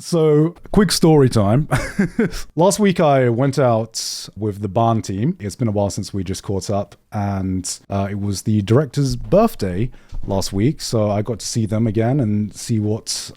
So, quick story time. Last week I went out with the barn team. It's been a while since we just caught up, and it was the director's birthday last week, so I got to see them again and see what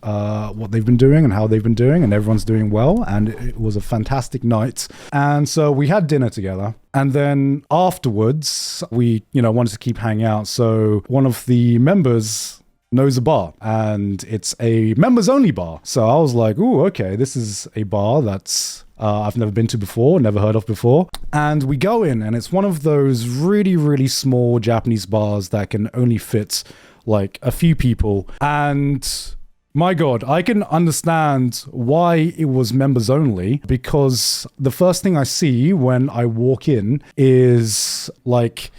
they've been doing and how they've been doing, and everyone's doing well, and it was a fantastic night. And so we had dinner together, and then afterwards we, wanted to keep hanging out. So one of the members knows a bar, and it's a members only bar. So I was like, ooh, okay, this is a bar that's I've never been to before, never heard of before. And we go in, and it's one of those really, really small Japanese bars that can only fit like a few people. And my God, I can understand why it was members only, because the first thing I see when I walk in is like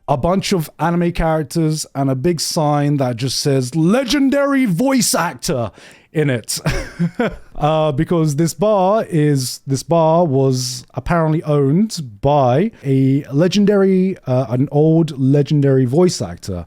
a bunch of anime characters and a big sign that just says legendary voice actor in it. Because this bar was apparently owned by a legendary, an old legendary voice actor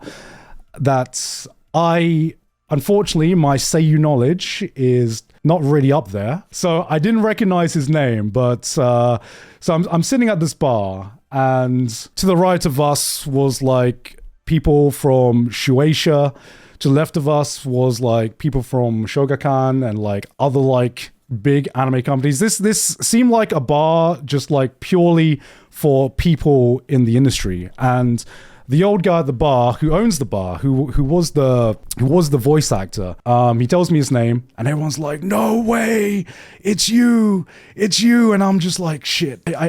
that unfortunately, my Seiyu knowledge is not really up there. So I didn't recognize his name, but so I'm sitting at this bar, and to the right of us was like people from Shueisha. To the left of us was like people from Shogakukan and like other like big anime companies. This seemed like a bar just like purely for people in the industry. And the old guy at the bar who owns the bar, who was the voice actor, he tells me his name, and everyone's like, "No way, it's you," and I'm just like, shit. I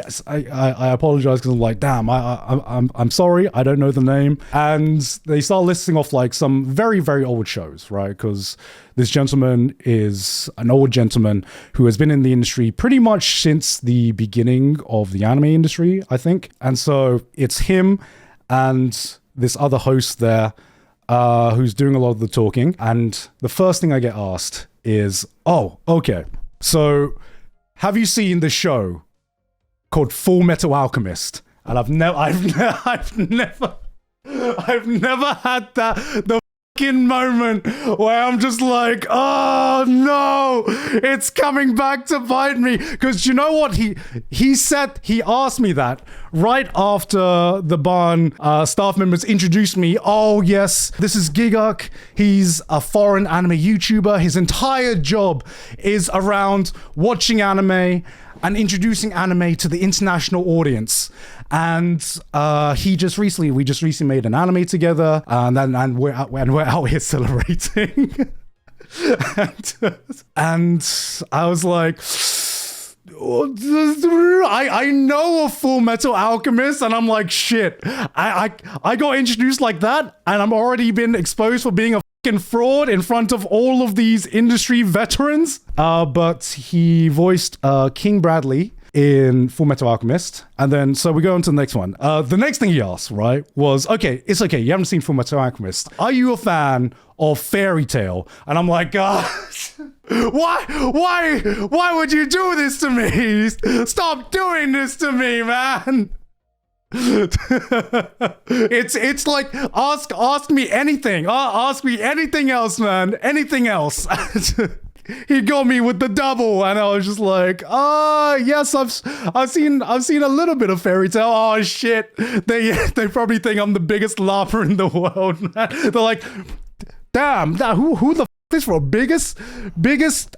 apologize, because I'm like, damn, I'm sorry, I don't know the name. And they start listing off like some very, very old shows, right? Because this gentleman is an old gentleman who has been in the industry pretty much since the beginning of the anime industry, I think. And so it's him and this other host there who's doing a lot of the talking. And the first thing I get asked is, oh, okay, so have you seen the show called Full Metal Alchemist? And I've never had the moment where I'm just like, oh no, it's coming back to bite me. Because you know what, he asked me that right after the barn staff members introduced me. Oh yes, this is Gigguk. He's a foreign anime YouTuber. His entire job is around watching anime and introducing anime to the international audience. And we just recently made an anime together, and we're out here celebrating. and I was like, I know a Full Metal Alchemist, and I'm like, shit, I got introduced like that, and I'm already been exposed for being a fucking fraud in front of all of these industry veterans. But he voiced King Bradley in Full Metal Alchemist. And then, so we go on to the next one. The next thing he asked, right, was, okay, it's okay, you haven't seen Full Metal Alchemist. Are you a fan of Fairy Tail? And I'm like, gosh, why would you do this to me? Stop doing this to me, man. It's like, ask me anything. Ask me anything else, man. Anything else. He got me with the double, and I was just like, yes, I've seen a little bit of Fairy Tail. Oh shit, they probably think I'm the biggest laugher in the world. They're like, damn, who the f is for biggest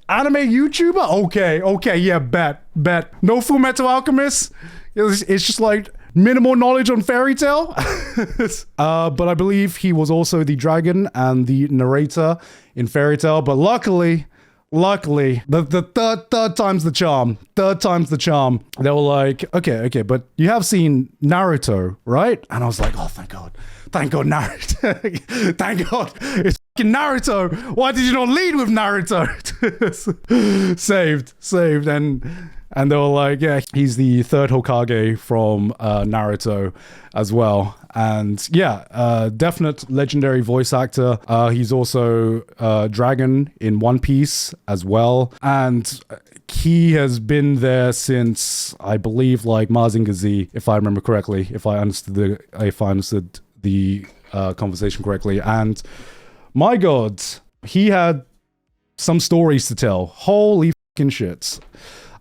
anime YouTuber? Okay, yeah, bet. No Full Metal Alchemist. It's just like minimal knowledge on Fairy Tail. But I believe he was also the dragon and the narrator in Fairy Tail. But luckily, the third time's the charm. They were like, okay, but you have seen Naruto, right? And I was like, oh, thank God, Naruto. Thank God, it's fucking Naruto. Why did you not lead with Naruto? Saved. And they were like, yeah, he's the third Hokage from Naruto as well. And yeah, definite legendary voice actor. He's also Dragon in One Piece as well. And he has been there since, I believe, like Mazinger Z, if I remember correctly, if I understood the conversation correctly. And my God, he had some stories to tell. Holy fucking shit.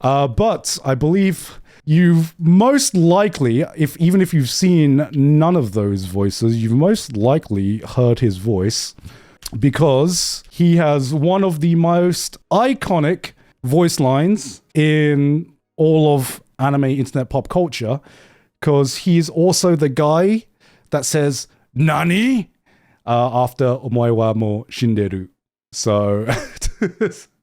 But I believe you've most likely, even if you've seen none of those voices, you've most likely heard his voice because he has one of the most iconic voice lines in all of anime internet pop culture, because he's also the guy that says "Nani?" After "Omoe wa mo shinderu." So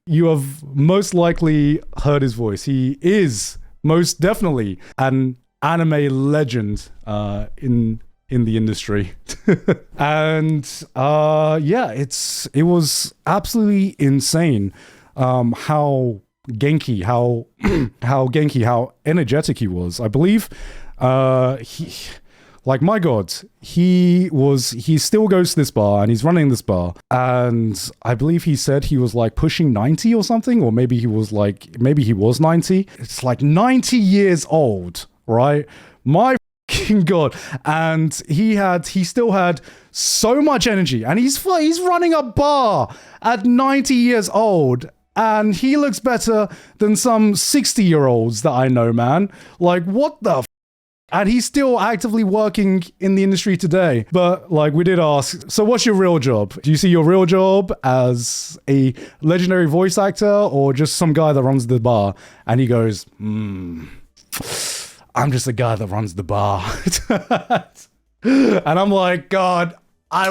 you have most likely heard his voice. He is most definitely an anime legend in the industry. And yeah, it was absolutely insane how Genki, how energetic he was. I believe my God, he still goes to this bar and he's running this bar. And I believe he said he was like pushing 90 or something, or maybe he was 90. It's like 90 years old, right? My fucking God. And he still had so much energy, and he's running a bar at 90 years old. And he looks better than some 60-year-olds that I know, man. Like, what the f***? And he's still actively working in the industry today. But, like, we did ask, so what's your real job? Do you see your real job as a legendary voice actor or just some guy that runs the bar? And he goes, I'm just a guy that runs the bar. And I'm like, God, I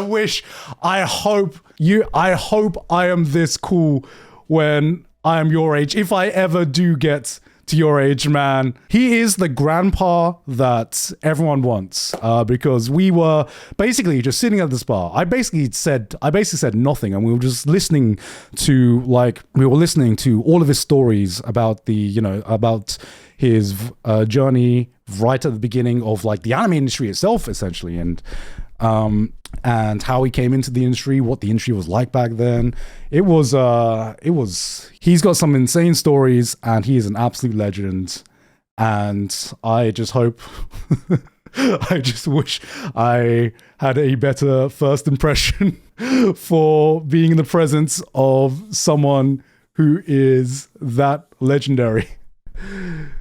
hope I am this cool when I am your age, if I ever do get to your age, man. He is the grandpa that everyone wants, because we were basically just sitting at this bar. I basically said nothing, and we were just listening to all of his stories about about his journey right at the beginning of like the anime industry itself, essentially, and how he came into the industry, what the industry was like back then. He's got some insane stories, and he is an absolute legend. And I just hope, I just wish I had a better first impression for being in the presence of someone who is that legendary.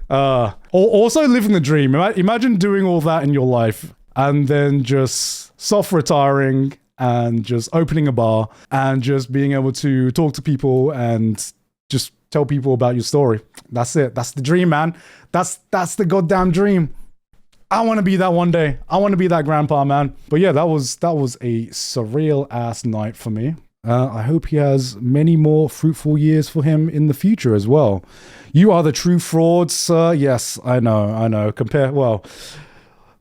Also living the dream. Imagine doing all that in your life and then just soft retiring and just opening a bar and just being able to talk to people and just tell people about your story. That's it. That's the dream, man. That's the goddamn dream. I want to be that one day. I want to be that grandpa, man. But yeah, that was a surreal ass night for me. I hope he has many more fruitful years for him in the future as well. You are the true fraud, sir. Yes, I know.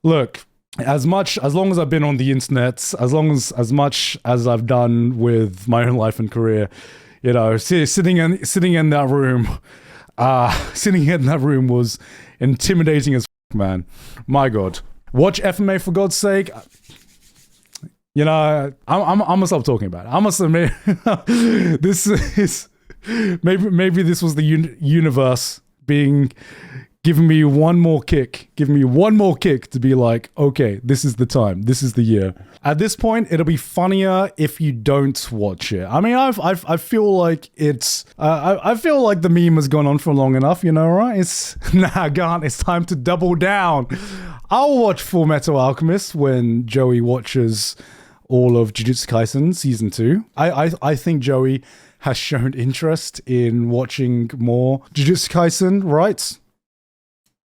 Look, as long as I've been on the internet, as much as I've done with my own life and career, sitting in that room was intimidating as fuck, man. My God. Watch FMA for God's sake. I'm gonna stop talking about it. I must admit, this is maybe this was the universe giving me one more kick to be like, okay, this is the time, this is the year. At this point, it'll be funnier if you don't watch it. I mean, I feel like I feel like the meme has gone on for long enough, right? It's time to double down. I'll watch Full Metal Alchemist when Joey watches all of Jujutsu Kaisen Season 2. I think Joey has shown interest in watching more Jujutsu Kaisen, right?